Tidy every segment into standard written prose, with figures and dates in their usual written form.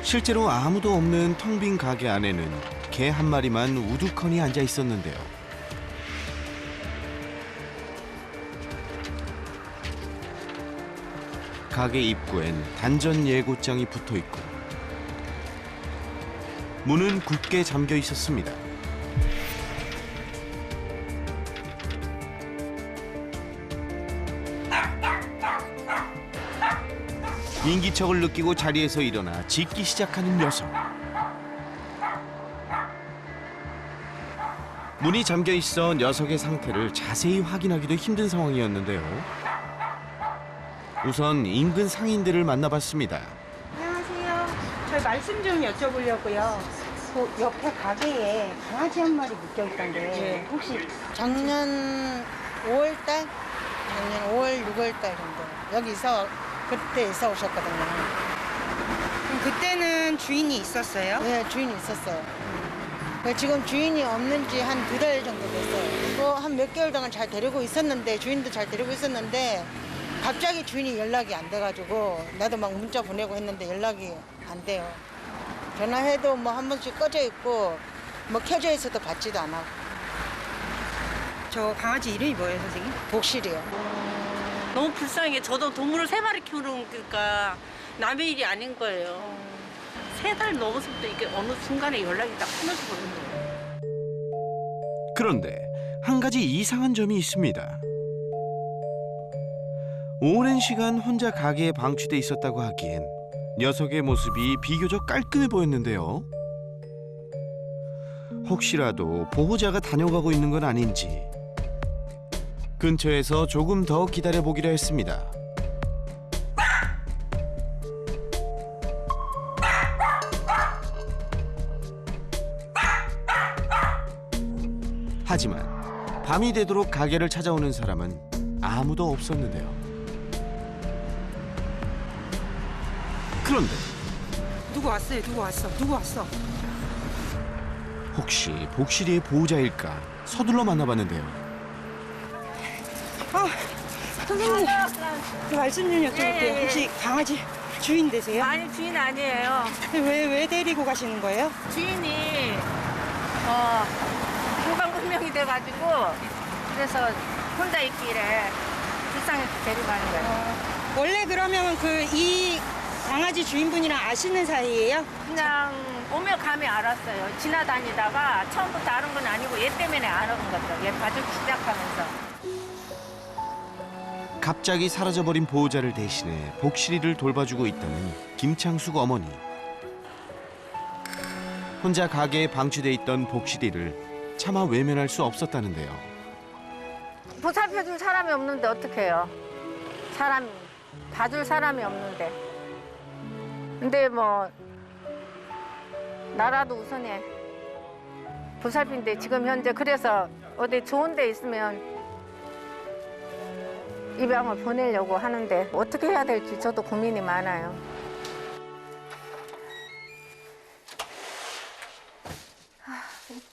실제로 아무도 없는 텅 빈 가게 안에는 개 한 마리만 우두커니 앉아 있었는데요. 가게 입구엔 단전 예고장이 붙어 있고 문은 굳게 잠겨 있었습니다. 인기척을 느끼고 자리에서 일어나 짖기 시작하는 녀석. 문이 잠겨 있어 녀석의 상태를 자세히 확인하기도 힘든 상황이었는데요. 우선 인근 상인들을 만나봤습니다. 안녕하세요. 저희 말씀 좀 여쭤보려고요. 그 옆에 가게에 강아지 한 마리 묶여 있던데 혹시 작년 5월달? 작년 5월, 6월달 정도 여기서 그때 이사 오셨거든요. 그럼 그때는 주인이 있었어요? 네, 주인이 있었어요. 지금 주인이 없는 지 한 2달 정도 됐어요. 또 한 몇 개월 동안 잘 데리고 있었는데 주인도 잘 데리고 있었는데 갑자기 주인이 연락이 안 돼가지고 나도 막 문자 보내고 했는데 연락이 안 돼요. 전화해도 뭐 한 번씩 꺼져 있고 뭐 켜져 있어도 받지도 않아. 저 강아지 이름이 뭐예요, 선생님? 복실이요. 너무 불쌍해. 저도 동물을 3마리 키우는 거니까 남의 일이 아닌 거예요. 3달 넘어서부터 이게 어느 순간에 연락이 딱 끊어져 버린 거예요. 그런데 한 가지 이상한 점이 있습니다. 오랜 시간 혼자 가게에 방치돼 있었다고 하기엔 녀석의 모습이 비교적 깔끔해 보였는데요. 혹시라도 보호자가 다녀가고 있는 건 아닌지 근처에서 조금 더 기다려보기로 했습니다. 하지만 밤이 되도록 가게를 찾아오는 사람은 아무도 없었는데요. 그런데 누구 왔어요? 누구 왔어? 누구 왔어? 혹시 복실이의 보호자일까 서둘러 만나봤는데요. 선생님, 말씀 좀 여쭤볼게요. 예. 혹시 강아지 주인 되세요? 아니 주인 아니에요. 왜 데리고 가시는 거예요? 주인이 행방불명이 돼가지고 그래서 혼자 있기래 불쌍해서 데리고 가는 거예요. 원래 그러면 이 강아지 주인분이랑 아시는 사이예요? 그냥 오며 가며 알았어요. 지나다니다가 처음부터 아는 건 아니고 얘 때문에 알아본 거죠. 얘 봐주기 시작하면서. 갑자기 사라져버린 보호자를 대신해 복실이를 돌봐주고 있다는 김창숙 어머니. 혼자 가게에 방치돼 있던 복실이를 차마 외면할 수 없었다는데요. 보살펴줄 사람이 없는데 어떡해요. 봐줄 사람이 없는데. 근데 뭐 나라도 우선해. 보살핀데 지금 현재 그래서 어디 좋은 데 있으면 입양을 보내려고 하는데 어떻게 해야 될지 저도 고민이 많아요.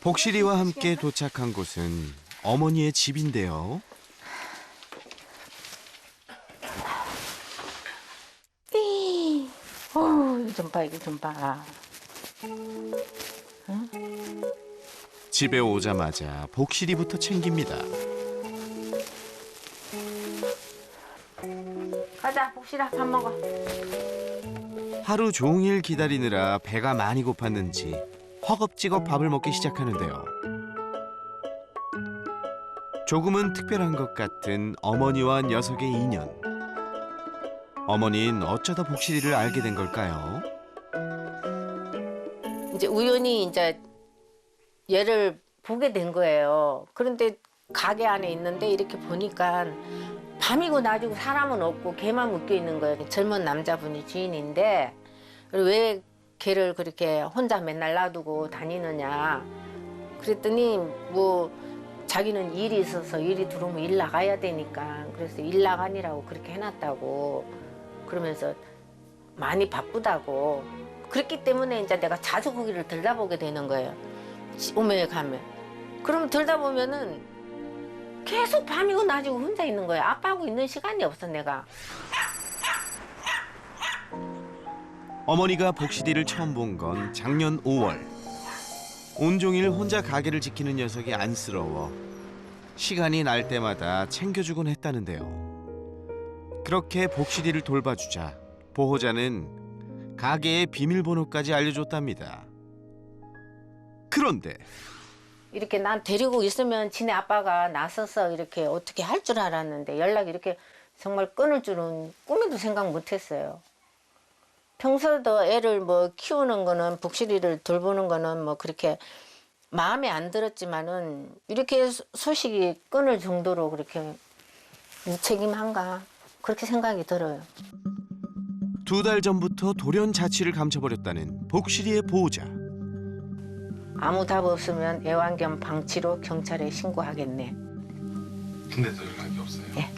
복실이와 함께 도착한 곳은 어머니의 집인데요. 이거 좀 봐, 이거 좀 봐. 집에 오자마자 복실이부터 챙깁니다. 가자, 복실아, 밥 먹어. 하루 종일 기다리느라 배가 많이 고팠는지 허겁지겁 밥을 먹기 시작하는데요. 조금은 특별한 것 같은 어머니와 녀석의 인연. 어머니는 어쩌다 복실이를 알게 된 걸까요? 이제 우연히 이제 얘를 보게 된 거예요. 그런데 가게 안에 있는데 이렇게 보니까 밤이고 낮이고 사람은 없고 걔만 묶여 있는 거예요. 젊은 남자분이 주인인데 왜 걔를 그렇게 혼자 맨날 놔두고 다니느냐. 그랬더니 뭐 자기는 일이 있어서 일이 들어오면 일 나가야 되니까 그래서 일 나가니라고 그렇게 해놨다고 그러면서 많이 바쁘다고 그랬기 때문에 이제 내가 자주 거기를 들다보게 되는 거예요. 오며 가면. 그러면 들다 보면은 계속 밤이고 낮이고 혼자 있는 거예요. 아빠하고 있는 시간이 없어 내가. 어머니가 복실이를 처음 본 건 작년 5월. 온종일 혼자 가게를 지키는 녀석이 안쓰러워 시간이 날 때마다 챙겨주곤 했다는데요. 그렇게 복실이를 돌봐주자 보호자는 가게의 비밀번호까지 알려줬답니다. 그런데 이렇게 난 데리고 있으면 지네 아빠가 나서서 이렇게 어떻게 할 줄 알았는데 연락이 이렇게 정말 끊을 줄은 꿈에도 생각 못했어요. 평소에도 애를 뭐 키우는 거는 복실이를 돌보는 거는 뭐 그렇게 마음에 안 들었지만은 이렇게 소식이 끊을 정도로 그렇게 무책임한가 그렇게 생각이 들어요. 2달 전부터 돌연 자취를 감춰버렸다는 복실이의 보호자. 아무 답 없으면 애완견 방치로 경찰에 신고하겠네. 근데도 연락이 없어요. 예.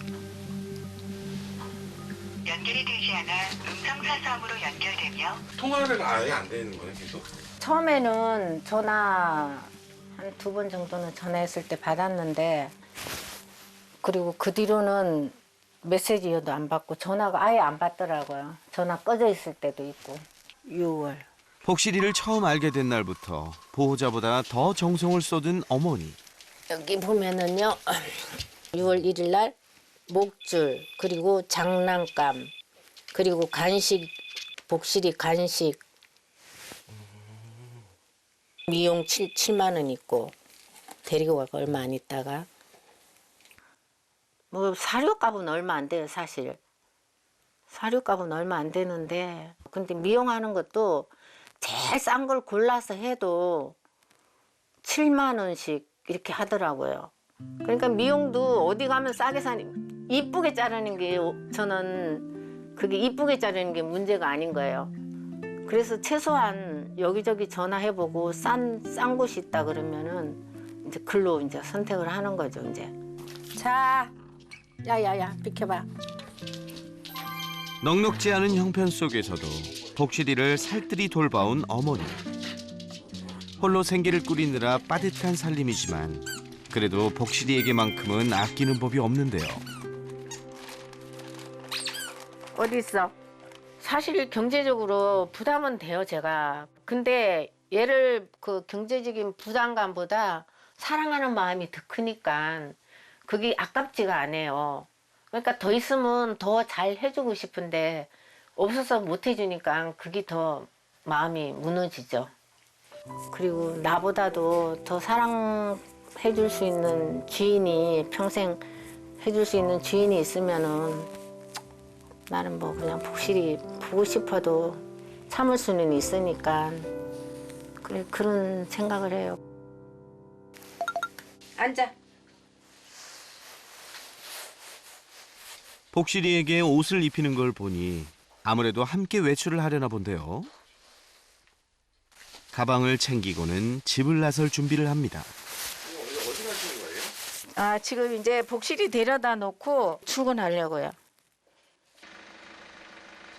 연결이 되지 않아 음성사서함으로 연결되며 통화를 아예 안 되는 거예요, 계속? 처음에는 전화 한 2번 정도는 전화했을 때 받았는데 그리고 그 뒤로는 메시지도 안 받고 전화가 아예 안 받더라고요. 전화 꺼져 있을 때도 있고. 6월. 복실이를 처음 알게 된 날부터 보호자보다 더 정성을 쏟은 어머니. 여기 보면은요. 6월 1일 날 목줄 그리고 장난감 그리고 간식 복실이 간식 미용 7만 원 있고 데리고 가고 얼마 안 있다가 뭐 사료값은 얼마 안 돼요 사실. 사료값은 얼마 안 되는데 근데 미용하는 것도 제일 싼 걸 골라서 해도 7만 원씩 이렇게 하더라고요. 그러니까 미용도 어디 가면 싸게 사니 이쁘게 자르는 게 저는 그게 이쁘게 자르는 게 문제가 아닌 거예요. 그래서 최소한 여기저기 전화해보고 싼 곳이 있다 그러면은 이제 글로 이제 선택을 하는 거죠 이제. 자, 야야야 비켜봐. 넉넉지 않은 형편 속에서도 복실이를 살뜰히 돌봐온 어머니. 홀로 생계를 꾸리느라 빠듯한 살림이지만 그래도 복실이에게만큼은 아끼는 법이 없는데요. 어디 있어? 사실 경제적으로 부담은 돼요 제가. 근데 얘를 그 경제적인 부담감보다 사랑하는 마음이 더 크니까 그게 아깝지가 않아요. 그러니까 더 있으면 더 잘 해주고 싶은데 없어서 못 해주니까 그게 더 마음이 무너지죠. 그리고 나보다도 더 사랑해줄 수 있는 주인이 평생 해줄 수 있는 주인이 있으면은 나는 뭐 그냥 복실히 보고 싶어도 참을 수는 있으니까 그래 그런 생각을 해요. 앉아. 복실이에게 옷을 입히는 걸 보니 아무래도 함께 외출을 하려나 본데요. 가방을 챙기고는 집을 나설 준비를 합니다. 어디 가시는 거예요? 아 지금 이제 복실이 데려다 놓고 출근하려고요.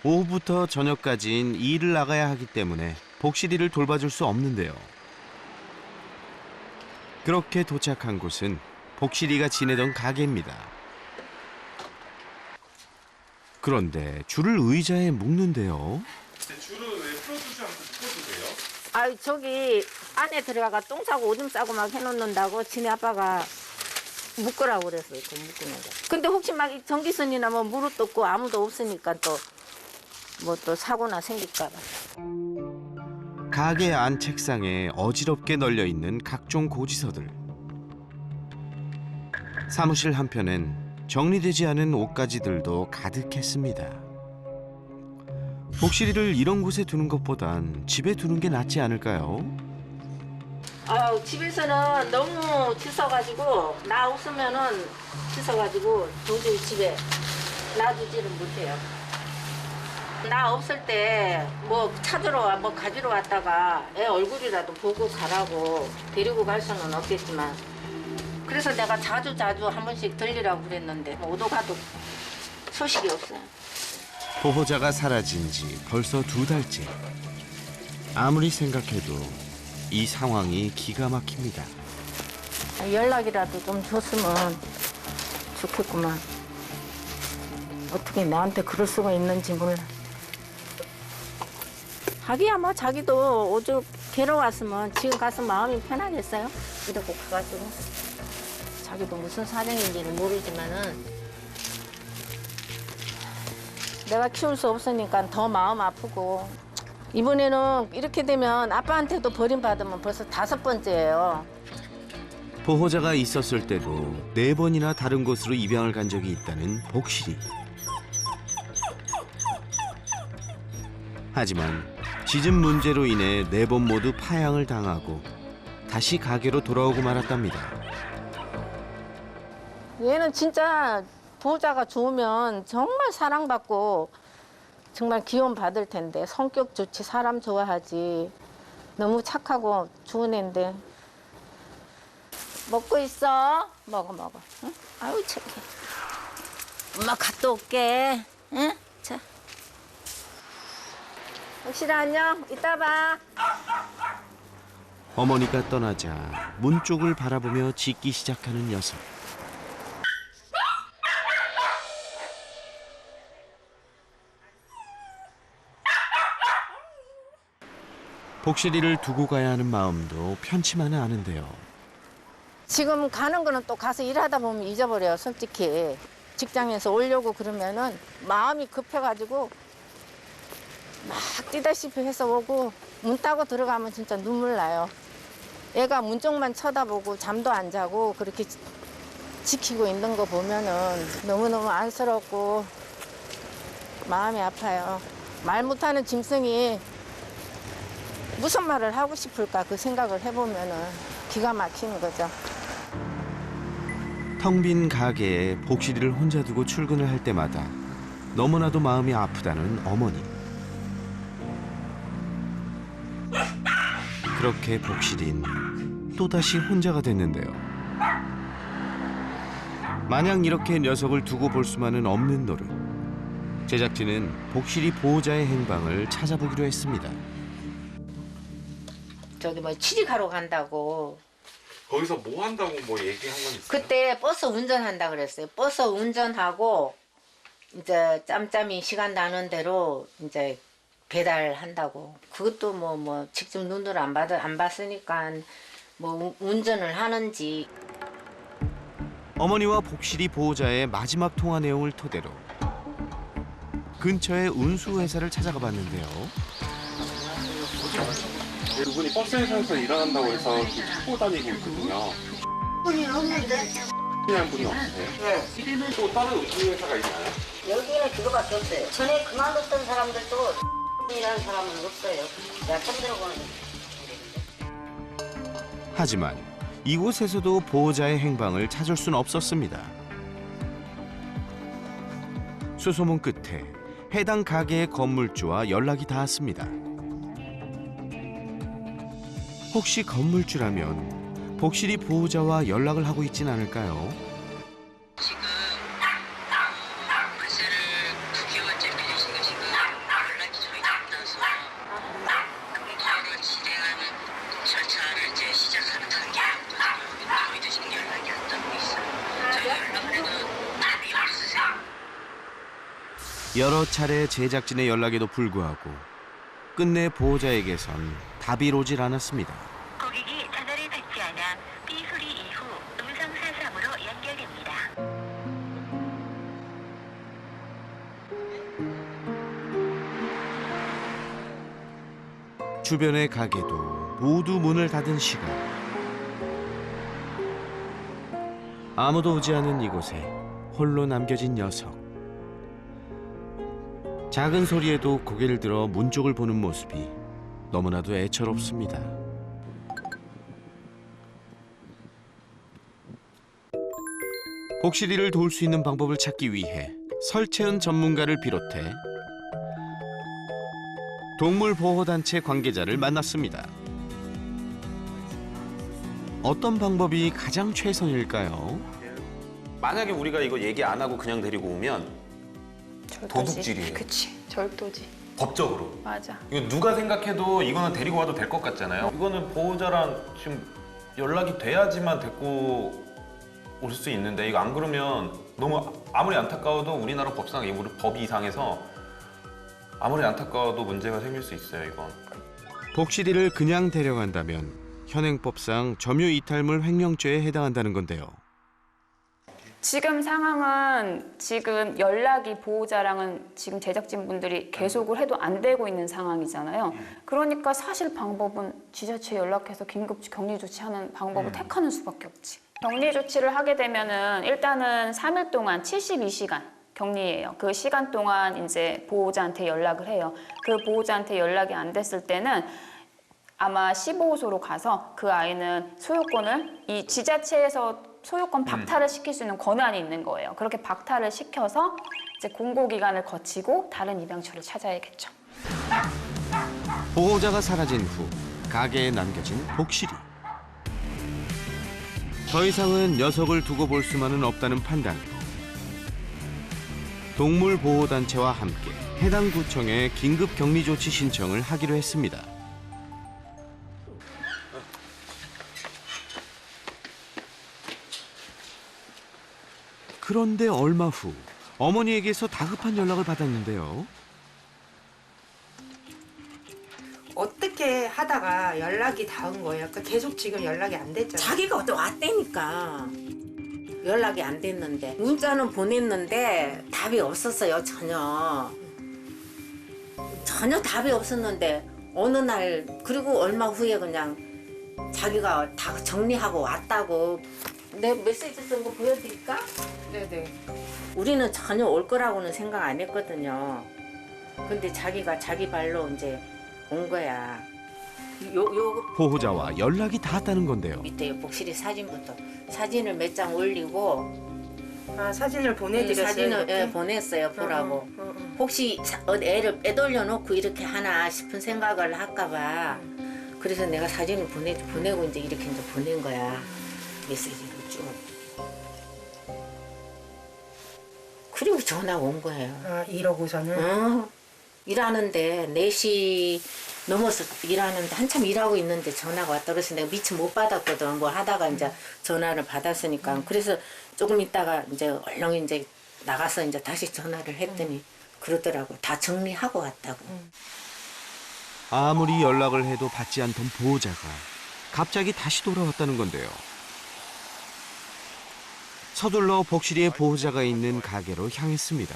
오후부터 저녁까지인 일을 나가야 하기 때문에 복실이를 돌봐줄 수 없는데요. 그렇게 도착한 곳은 복실이가 지내던 가게입니다. 그런데 줄을 의자에 묶는데요. 줄을 왜 풀어주지 않고 묶어주세요? 아 저기 안에 들어가가 똥 싸고 오줌 싸고 막 해놓는다고 지네 아빠가 묶으라고 그랬어요. 그 묶는 거. 근데 혹시 막 전기선이나 뭐 무릎 없고 아무도 없으니까 또 뭐 또 사고나 생길까 봐. 가게 안 책상에 어지럽게 널려 있는 각종 고지서들. 사무실 한편엔 정리되지 않은 옷가지들도 가득했습니다. 복실이를 이런 곳에 두는 것보단 집에 두는 게 낫지 않을까요? 아 집에서는 너무 짖어가지고 나 없으면은 짖어가지고 도저히 집에 놔두지를 못해요. 나 없을 때 뭐 찾으러 와, 뭐 가지러 왔다가 애 얼굴이라도 보고 가라고 데리고 갈 수는 없겠지만 그래서 내가 자주 한 번씩 들리라고 그랬는데 오도 가도 소식이 없어요. 보호자가 사라진 지 벌써 2달째. 아무리 생각해도 이 상황이 기가 막힙니다. 연락이라도 좀 줬으면 좋겠구만. 어떻게 나한테 그럴 수가 있는지 몰라. 자기야 뭐 자기도 오죽 괴로웠으면 지금 가서 마음이 편하겠어요? 이러고 가가지고 자기도 무슨 사정인지는 모르지만은 내가 키울 수 없으니까 더 마음 아프고 이번에는 이렇게 되면 아빠한테도 버림받으면 벌써 5번째예요. 보호자가 있었을 때도 4번이나 다른 곳으로 입양을 간 적이 있다는 복실이. 하지만 짖은 문제로 인해 4번 모두 파양을 당하고 다시 가게로 돌아오고 말았답니다. 얘는 진짜 보호자가 좋으면 정말 사랑받고 정말 기원 받을 텐데 성격 좋지 사람 좋아하지 너무 착하고 좋은 애인데 먹고 있어? 먹어 응? 아유 착해 엄마 갔다 올게 응? 자 혹시나 안녕 이따 봐 어머니가 떠나자 문 쪽을 바라보며 짖기 시작하는 녀석. 복실이를 두고 가야 하는 마음도 편치만은 않은데요. 지금 가는 거는 또 가서 일하다 보면 잊어버려요 솔직히 직장에서 오려고 그러면은 마음이 급해가지고 막 뛰다시피 해서 오고 문 따고 들어가면 진짜 눈물 나요. 애가 문 쪽만 쳐다보고 잠도 안 자고 그렇게 지키고 있는 거 보면은 너무너무 안쓰럽고 마음이 아파요. 말 못하는 짐승이 무슨 말을 하고 싶을까 그 생각을 해보면은 기가 막히는 거죠. 텅 빈 가게에 복실이를 혼자 두고 출근을 할 때마다 너무나도 마음이 아프다는 어머니. 그렇게 복실인 또다시 혼자가 됐는데요. 마냥 이렇게 녀석을 두고 볼 수만은 없는 노릇. 제작진은 복실이 보호자의 행방을 찾아보기로 했습니다. 저기 뭐 취직하러 간다고 거기서 뭐 한다고 뭐 얘기한 건 있어요? 그때 버스 운전한다 그랬어요. 버스 운전하고 이제 짬짬이 시간 나는 대로 이제 배달한다고. 그것도 뭐 직접 눈으로 안 봤으니까 뭐 운전을 하는지. 어머니와 복실이 보호자의 마지막 통화 내용을 토대로 근처의 운수회사를 찾아가 봤는데요. 두 분이 버스 회사에서 일한다고 해서 찾고 다니고 있거든요. 분이 없는데. 한 분이 없으세요? 네. 또 다른 운수 회사가 있나요? 여기에는 그거밖에 없어요. 전에 그만뒀던 사람들도 이라는 사람은 없어요. 내가 처음 들어보는. 하지만 이곳에서도 보호자의 행방을 찾을 순 없었습니다. 수소문 끝에 해당 가게의 건물주와 연락이 닿았습니다. 혹시 건물주라면 복실이 보호자와 연락을 하고 있진 않을까요? 지금 월세를 9개월째 빌리시고 지금 연락이 저희가 안 나서 그거를 진행하는 절차를 이제 시작하는 단계였거든요. 저희도 지금 연락이 안 닿고 있어요. 저희 연락을 해도 답이 없으세요. 여러 차례 제작진의 연락에도 불구하고 끝내 보호자에게선 답이 오질 않았습니다. 고객이 전화를 받지 않아 삐 소리 이후 음성 사상으로 연결됩니다. 주변의 가게도 모두 문을 닫은 시간. 아무도 오지 않은 이곳에 홀로 남겨진 녀석. 작은 소리에도 고개를 들어 문 쪽을 보는 모습이 너무나도 애처롭습니다. 복실이를 도울 수 있는 방법을 찾기 위해 설채은 전문가를 비롯해 동물보호단체 관계자를 만났습니다. 어떤 방법이 가장 최선일까요? 만약에 우리가 이거 얘기 안 하고 그냥 데리고 오면 도둑질이에요. 그치, 절도지. 법적으로. 맞아. 이거 누가 생각해도 이거는 데리고 와도 될 것 같잖아요. 이거는 보호자랑 지금 연락이 돼야지만 데리고 올 수 있는데 이거 안 그러면 너무 아무리 안타까워도 우리나라 법상 우리 법이 이상해서 아무리 안타까워도 문제가 생길 수 있어요, 이건. 복실이를 그냥 데려간다면 현행법상 점유 이탈물 횡령죄에 해당한다는 건데요. 지금 상황은 지금 연락이 보호자랑은 지금 제작진분들이 계속을 해도 안 되고 있는 상황이잖아요. 그러니까 사실 방법은 지자체에 연락해서 긴급 격리 조치하는 방법을 택하는 수밖에 없지. 격리 조치를 하게 되면은 일단은 3일 동안 72시간 격리예요. 그 시간 동안 이제 보호자한테 연락을 해요. 그 보호자한테 연락이 안 됐을 때는 아마 15호소로 가서 그 아이는 소유권을 이 지자체에서 소유권 박탈을 시킬 수 있는 권한이 있는 거예요. 그렇게 박탈을 시켜서 이제 공고기간을 거치고 다른 입양처를 찾아야겠죠. 보호자가 사라진 후 가게에 남겨진 복실이. 더 이상은 녀석을 두고 볼 수만은 없다는 판단. 동물보호단체와 함께 해당 구청에 긴급 격리 조치 신청을 하기로 했습니다. 그런데 얼마 후 어머니에게서 다급한 연락을 받았는데요. 어떻게 하다가 연락이 닿은 거예요? 그러니까 계속 지금 연락이 안 됐잖아요. 자기가 또 왔다니까. 연락이 안 됐는데 문자는 보냈는데 답이 없었어요. 전혀 답이 없었는데 어느 날 그리고 얼마 후에 그냥 자기가 다 정리하고 왔다고. 내 메시지 쓴 거 보여드릴까? 네네. 우리는 전혀 올 거라고는 생각 안 했거든요. 근데 자기가 자기 발로 이제 온 거야. 요 보호자와 연락이 닿았다는 건데요. 밑에 복실이 사진부터 사진을 몇 장 올리고 아, 사진을 보내드렸어요? 사진을 이렇게? 보냈어요. 보라고. 혹시 애를 빼돌려 놓고 이렇게 하나 싶은 생각을 할까 봐. 그래서 내가 사진을 보내고 이제 이렇게 이제 보낸 거야. 메시지를 쭉. 그리고 전화가 온 거예요. 아, 이러고서는? 일하는데 4시 넘어서 일하는데 한참 일하고 있는데 전화가 왔다 그래서 내가 미처 못 받았거든. 뭐 하다가 이제 전화를 받았으니까. 그래서 조금 있다가 이제 얼른 이제 나가서 이제 다시 전화를 했더니 그러더라고. 다 정리하고 왔다고. 아무리 연락을 해도 받지 않던 보호자가 갑자기 다시 돌아왔다는 건데요. 서둘러 복실이의 보호자가 있는 가게로 향했습니다.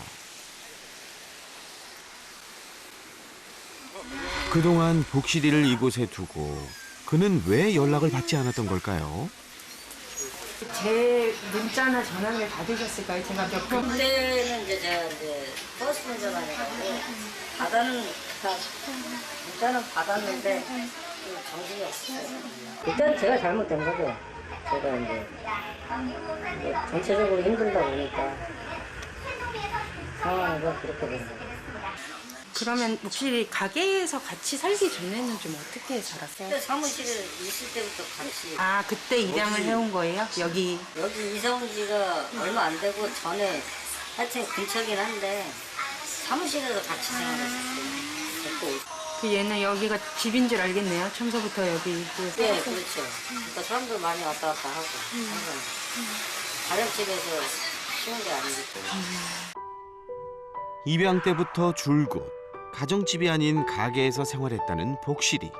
그동안 복실이를 이곳에 두고 그는 왜 연락을 받지 않았던 걸까요? 제 문자나 전화를 받으셨을까요? 제가 몇 번. 그때는 이제 제가 버스 운전을 해가지고 문자는 받았는데 정신이 없었어요. 일단 제가 잘못된 거죠. 제가 이제 전체적으로 힘들다 보니까 상황이 그렇게 된 거예요. 그러면 혹시 가게에서 같이 살기 전에는 좀 어떻게 살았어요? 그때 사무실에 있을 때부터 같이 아, 그때 입양을 해온 거예요? 여기? 여기 이사 온 지가 얼마 안 되고 전에 하여튼 근처긴 한데 사무실에서 같이 생활했었어요. 그 얘는 여기가 집인 줄 알겠네요. 처음서부터 여기. 네, 그렇죠. 그러니까 사람들 많이 왔다 갔다 하고 항상 다른 집에서 쉬운 게 아니기 때문에. 입양 때부터 줄곧 가정집이 아닌 가게에서 생활했다는 복실이.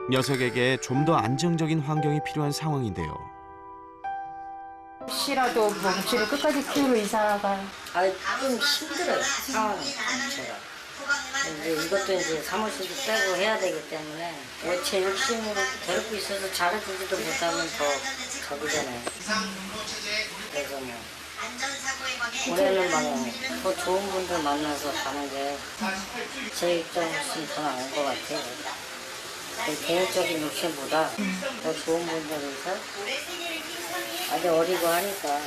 녀석에게 좀 더 안정적인 환경이 필요한 상황인데요. 혹시라도 뭐 복실을 끝까지 키우러 이사가. 좀 힘들어요, 상황이 자체가. 이제 이것도 이제 사무실도 빼고 해야 되기 때문에 제 욕심으로 데리고 있어서 잘해주지도 못하면 더 가기잖아요. 그래서 뭐 올해는 막 더 좋은 분들 만나서 가는 게 제 입장으로서는 더 나은 것 같아요. 개인적인 욕심보다 더 좋은 분들에서 아직 어리고 하니까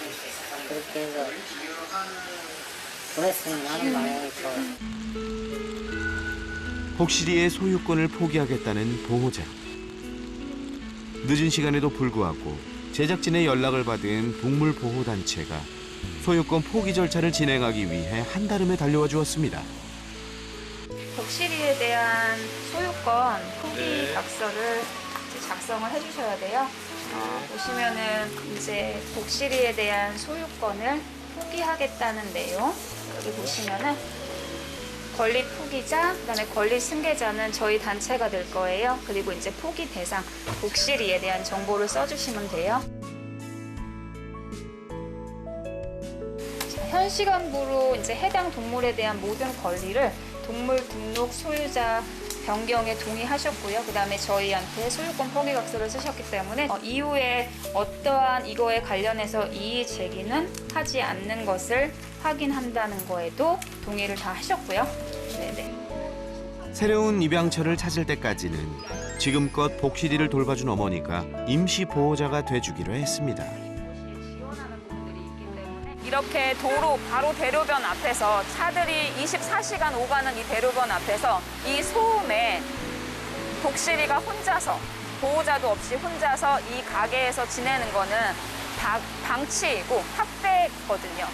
그렇게 해서 보냈으면 하는 마음이 더. 복실이의 소유권을 포기하겠다는 보호자. 늦은 시간에도 불구하고 제작진의 연락을 받은 동물보호단체가 소유권 포기 절차를 진행하기 위해 한달음에 달려와 주었습니다. 복실이에 대한 소유권 포기 각서를 이제 작성을 해주셔야 돼요. 보시면은 이제 복실이에 대한 소유권을 포기하겠다는 내용 여기 보시면은 권리 포기자, 그다음에 권리 승계자는 저희 단체가 될 거예요. 그리고 이제 포기 대상, 복실이에 대한 정보를 써주시면 돼요. 자, 현 시간부로 이제 해당 동물에 대한 모든 권리를 동물 등록 소유자 변경에 동의하셨고요. 그다음에 저희한테 소유권 포기각서를 쓰셨기 때문에 이후에 어떠한 이거에 관련해서 이의 제기는 하지 않는 것을 확인한다는 거에도 동의를 다 하셨고요. 네네. 새로운 입양처를 찾을 때까지는 지금껏 복실이를 돌봐준 어머니가 임시 보호자가 돼주기로 했습니다. 이렇게 도로 바로 대로변 앞에서 차들이 24시간 오가는 이 대로변 앞에서 이 소음에 복실이가 혼자서 보호자도 없이 혼자서 이 가게에서 지내는 거는 방치이고 학대거든요.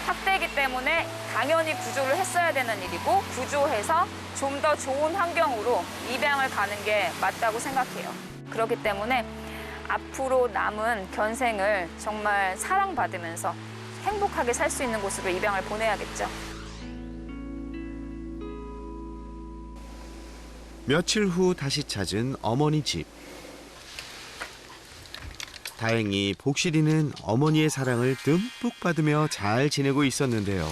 학대이기 때문에 당연히 구조를 했어야 되는 일이고 구조해서 좀 더 좋은 환경으로 입양을 가는 게 맞다고 생각해요. 그렇기 때문에 앞으로 남은 견생을 정말 사랑받으면서 행복하게 살 수 있는 곳으로 입양을 보내야겠죠. 며칠 후 다시 찾은 어머니 집. 다행히 복실이는 어머니의 사랑을 듬뿍 받으며 잘 지내고 있었는데요.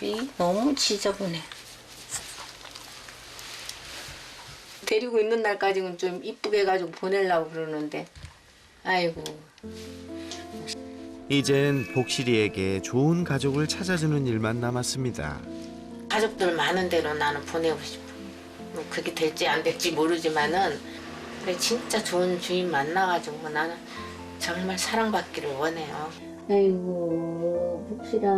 이 너무 지저분해. 데리고 있는 날까지는 좀 이쁘게 해가지고 보내려고 그러는데 아이고. 이젠 복실이에게 좋은 가족을 찾아주는 일만 남았습니다. 가족들 많은 데로 나는 보내고 싶어. 뭐 그게 될지 안 될지 모르지만은 그래 진짜 좋은 주인 만나가지고 나는 정말 사랑받기를 원해요. 아이고 복실아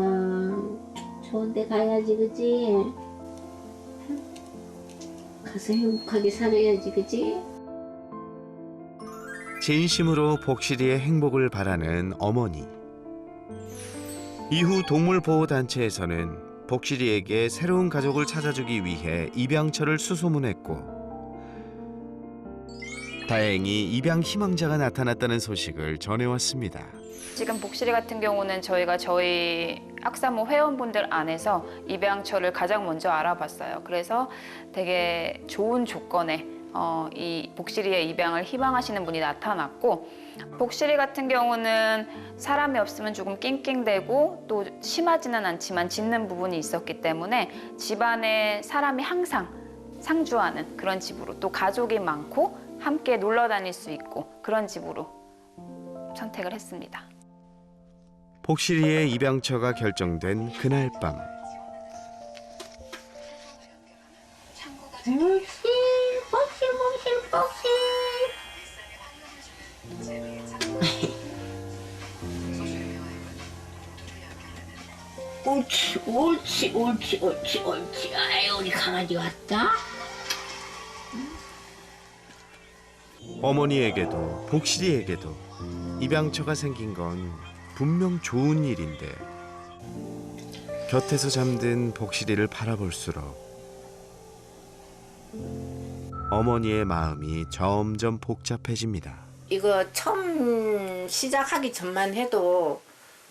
좋은 데 가야지 그지? 가서 행복하게 살아야지 그지? 진심으로 복실이의 행복을 바라는 어머니. 이후 동물보호단체에서는 복실이에게 새로운 가족을 찾아주기 위해 입양처를 수소문했고 다행히 입양 희망자가 나타났다는 소식을 전해왔습니다. 지금 복실이 같은 경우는 저희가 저희 악사모 회원분들 안에서 입양처를 가장 먼저 알아봤어요. 그래서 되게 좋은 조건에 이 복실이의 입양을 희망하시는 분이 나타났고 복실이 같은 경우는 사람이 없으면 조금 낑낑대고 또 심하지는 않지만 짖는 부분이 있었기 때문에 집안에 사람이 항상 상주하는 그런 집으로 또 가족이 많고 함께 놀러 다닐 수 있고 그런 집으로 선택을 했습니다. 복실이의 입양처가 결정된 그날 밤. 옳지. 아유, 우리 강아지 왔다. 어머니에게도 복실이에게도 입양처가 생긴 건 분명 좋은 일인데 곁에서 잠든 복실이를 바라볼수록 어머니의 마음이 점점 복잡해집니다. 이거 처음 시작하기 전만 해도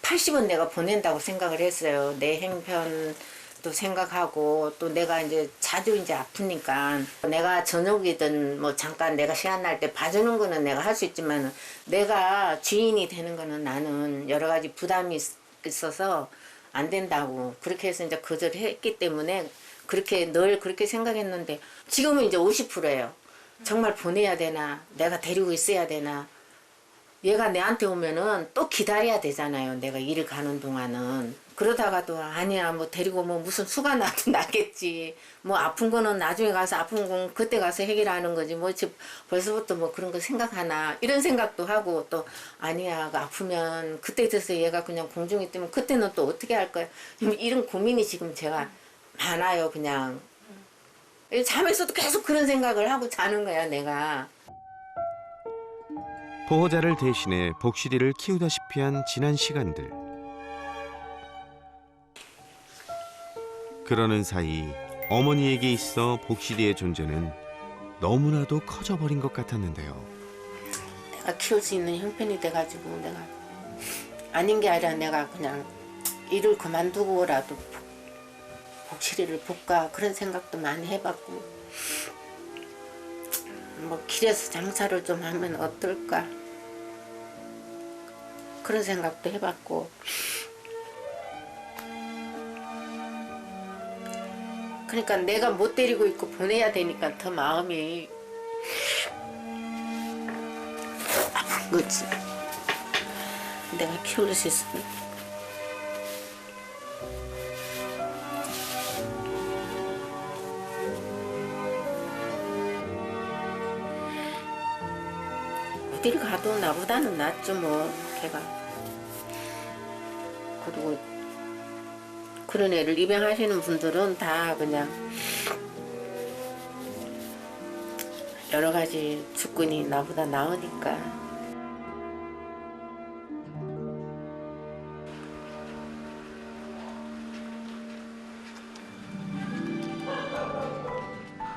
80은 내가 보낸다고 생각을 했어요. 내 행편도 생각하고 또 내가 이제 자주 이제 아프니까 내가 저녁이든 뭐 잠깐 내가 시간 날 때 봐주는 거는 내가 할 수 있지만 내가 주인이 되는 거는 나는 여러 가지 부담이 있어서 안 된다고 그렇게 해서 이제 거절했기 때문에 그렇게 늘 그렇게 생각했는데 지금은 이제 50%예요. 정말 보내야 되나 내가 데리고 있어야 되나 얘가 내한테 오면은 또 기다려야 되잖아요. 내가 일을 가는 동안은. 그러다가도 아니야 뭐 데리고 뭐 무슨 수가 나도 나겠지. 뭐 아픈 거는 나중에 가서 아픈 건 그때 가서 해결하는 거지. 뭐 벌써부터 뭐 그런 거 생각하나 이런 생각도 하고 또 아니야 아프면 그때 돼서 얘가 그냥 공중에 뜨면 그때는 또 어떻게 할 거야. 이런 고민이 지금 제가 많아요. 그냥 잠에서도 계속 그런 생각을 하고 자는 거야 내가. 보호자를 대신해 복실이를 키우다시피 한 지난 시간들. 그러는 사이 어머니에게 있어 복실이의 존재는 너무나도 커져버린 것 같았는데요. 내가 키울 수 있는 형편이 돼가지고 내가 아닌 게 아니라 내가 그냥 일을 그만두고라도 복실이를 볼까 그런 생각도 많이 해봤고 뭐 길에서 장사를 좀 하면 어떨까 그런 생각도 해봤고 그러니까 내가 못 데리고 있고 보내야 되니까 더 마음이 아픈 거지. 내가 키울 수 있으니까. 어딜 가도 나보다는 낫죠 뭐 걔가. 그리고 그런 애를 입양하시는 분들은 다 그냥 여러 가지 주권이 나보다 나으니까.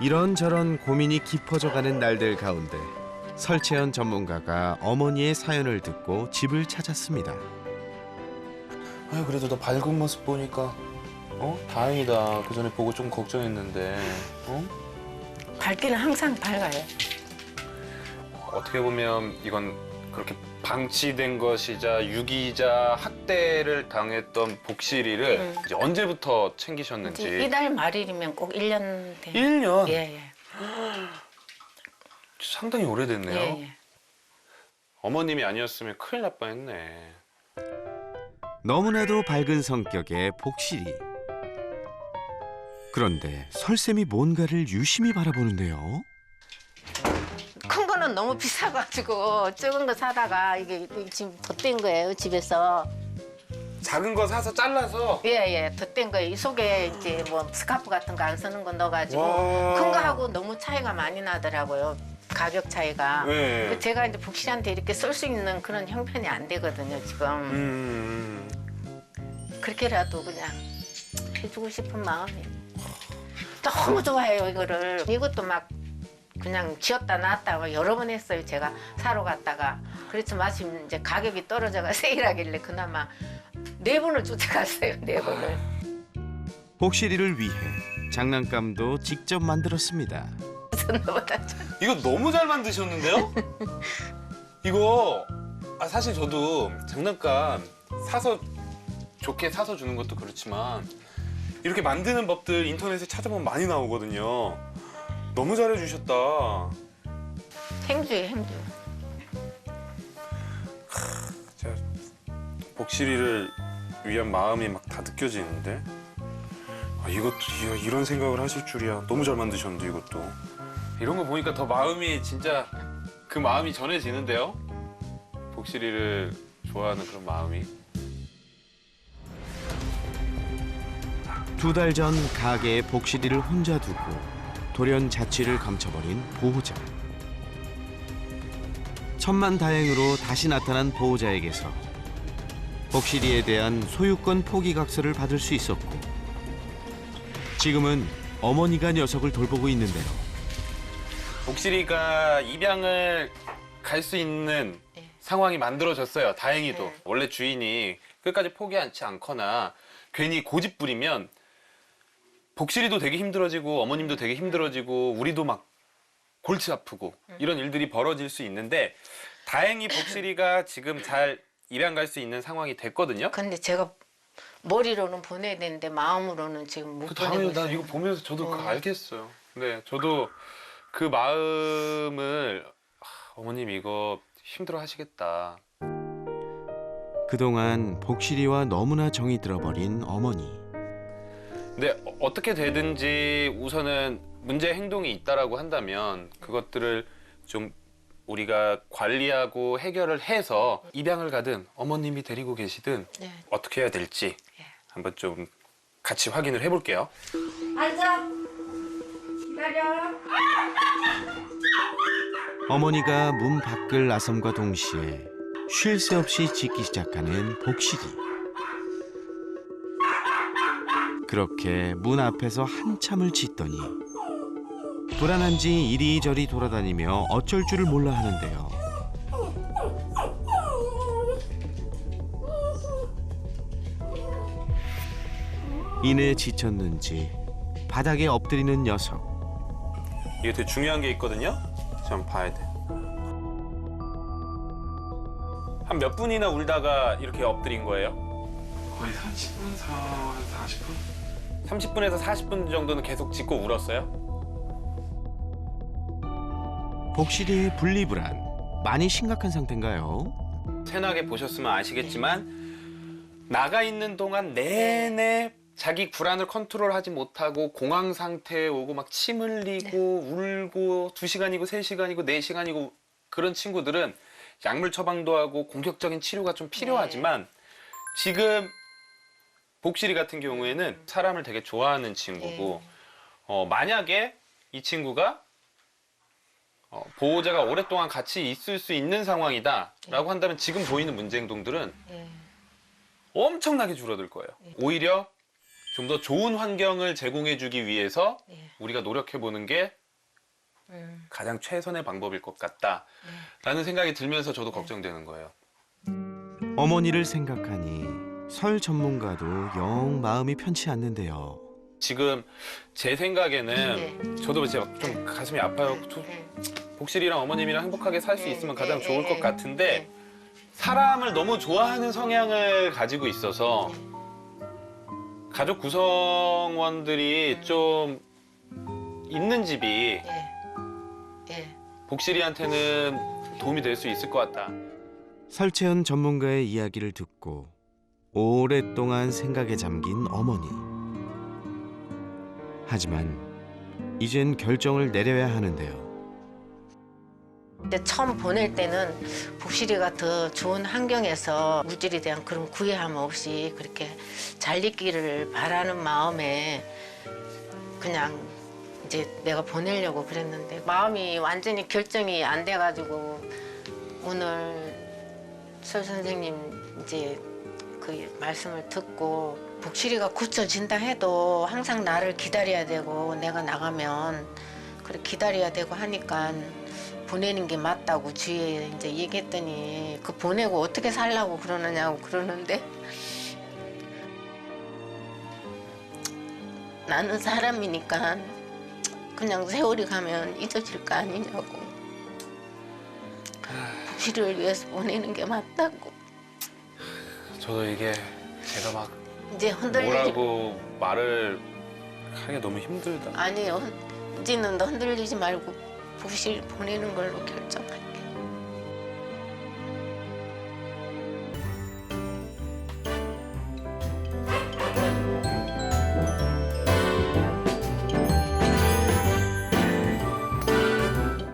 이런저런 고민이 깊어져가는 날들 가운데 설채연 전문가가 어머니의 사연을 듣고 집을 찾았습니다. 아유 그래도 너 밝은 모습 보니까 다행이다. 그 전에 보고 좀 걱정했는데. 밝기는 항상 밝아요. 어떻게 보면 이건 그렇게 방치된 것이자 유기자 학대를 당했던 복실이를 이제 언제부터 챙기셨는지. 이달 말일이면 꼭 1년 돼. 1년? 예. 상당히 오래됐네요. 예. 어머님이 아니었으면 큰일 날 뻔했네. 너무나도 밝은 성격의 복실이. 그런데 설쌤이 뭔가를 유심히 바라보는데요. 큰 거는 너무 비싸가지고 작은 거 사다가 이게 지금 덧댄 거예요 집에서. 작은 거 사서 잘라서? 예, 덧댄 거예요. 이 속에 이제 뭐 스카프 같은 거 안 쓰는 거 넣어가지고 와. 큰 거하고 너무 차이가 많이 나더라고요. 가격 차이가. 네. 제가 이제 복실한테 이렇게 쓸 수 있는 그런 형편이 안 되거든요 지금. 그렇게라도 그냥 해주고 싶은 마음이 너무 좋아해요 이거를. 이것도 막 그냥 쥐었다 놨다 여러 번 했어요 제가 사러 갔다가. 그래서 마침 이제 가격이 떨어져가 세일하길래 그나마 4번을 쫓아갔어요. 4번을. 복실이를 위해 장난감도 직접 만들었습니다. 이거 너무 잘 만드셨는데요? 이거 사실 저도 장난감 사서 좋게 사서 주는 것도 그렇지만 이렇게 만드는 법들 인터넷에 찾아보면 많이 나오거든요. 너무 잘해주셨다. 행주예요 행주. 진짜 복실이를 위한 마음이 막 다 느껴지는데 이것도 이런 생각을 하실 줄이야. 너무 잘 만드셨는데 이것도. 이런 거 보니까 더 마음이 진짜 그 마음이 전해지는데요. 복실이를 좋아하는 그런 마음이. 2달 전 가게에 복실이를 혼자 두고 돌연 자취를 감춰버린 보호자. 천만다행으로 다시 나타난 보호자에게서 복실이에 대한 소유권 포기각서를 받을 수 있었고 지금은 어머니가 녀석을 돌보고 있는데요. 복실이가 입양을 갈 수 있는 상황이 만들어졌어요. 다행히도. 원래 주인이 끝까지 포기하지 않거나 괜히 고집 부리면 복실이도 되게 힘들어지고 어머님도 되게 힘들어지고 우리도 막 골치 아프고 이런 일들이 벌어질 수 있는데 다행히 복실이가 지금 잘 입양 갈 수 있는 상황이 됐거든요. 근데 제가 머리로는 보내야 되는데 마음으로는 지금 못 보내고 있어요. 난 이거 보면서 저도 그거 알겠어요. 근데 저도 그 마음을 어머님 이거 힘들어 하시겠다. 그동안 복실이와 너무나 정이 들어버린 어머니. 근데 어떻게 되든지 우선은 문제 행동이 있다라고 한다면 그것들을 좀 우리가 관리하고 해결을 해서 입양을 가든 어머님이 데리고 계시든 어떻게 해야 될지 한번 좀 같이 확인을 해볼게요. 앉아. 기다려. 어머니가 문 밖을 나섬과 동시에 쉴 새 없이 짖기 시작하는 복실이. 그렇게 문 앞에서 한참을 짖더니 불안한지 이리저리 돌아다니며 어쩔 줄을 몰라 하는데요. 이내 지쳤는지 바닥에 엎드리는 녀석. 이게 되게 중요한 게 있거든요. 좀 봐야 돼. 한 몇 분이나 울다가 이렇게 엎드린 거예요? 거의 30분, 40분? 30분에서 40분 정도는 계속 짖고 울었어요? 복실이의 분리불안 많이 심각한 상태인가요? 세나게 보셨으면 아시겠지만 나가 있는 동안 내내 자기 불안을 컨트롤하지 못하고 공황 상태에 오고 막 침 흘리고 울고 2시간이고 3시간이고 4시간이고 그런 친구들은 약물 처방도 하고 공격적인 치료가 좀 필요하지만 지금 복실이 같은 경우에는 사람을 되게 좋아하는 친구고 만약에 이 친구가 보호자가 오랫동안 같이 있을 수 있는 상황이다라고 한다면 지금 보이는 문제 행동들은 엄청나게 줄어들 거예요. 오히려 좀 더 좋은 환경을 제공해주기 위해서 우리가 노력해보는 게 가장 최선의 방법일 것 같다라는 생각이 들면서 저도 걱정되는 거예요. 어머니를 생각하니 설 전문가도 영 마음이 편치 않는데요. 지금 제 생각에는 저도 이제 좀 가슴이 아파요. 복실이랑 어머님이랑 행복하게 살 수 있으면 가장 좋을 것 같은데 사람을 너무 좋아하는 성향을 가지고 있어서 가족 구성원들이 좀 있는 집이 복실이한테는 도움이 될 수 있을 것 같다. 설채연 전문가의 이야기를 듣고 오랫동안 생각에 잠긴 어머니. 하지만 이젠 결정을 내려야 하는데요. 근데 처음 보낼 때는 복실이가 더 좋은 환경에서 물질에 대한 그런 구애함 없이 그렇게 잘 있기를 바라는 마음에 그냥 이제 내가 보내려고 그랬는데 마음이 완전히 결정이 안 돼가지고 오늘 설 선생님 이제 그 말씀을 듣고 복실이가 고쳐진다 해도 항상 나를 기다려야 되고 내가 나가면 그래 기다려야 되고 하니까 보내는 게 맞다고 주위에 이제 얘기했더니 그 보내고 어떻게 살라고 그러느냐고 그러는데 나는 사람이니까 그냥 세월이 가면 잊어질 거 아니냐고 복실이를 위해서 보내는 게 맞다고. 저도 이게 제가 막 이제 흔들리지 뭐라고 말을 하기가 너무 힘들다. 아니요 이제는 흔들리지 말고 복실 보내는 걸로 결정하자.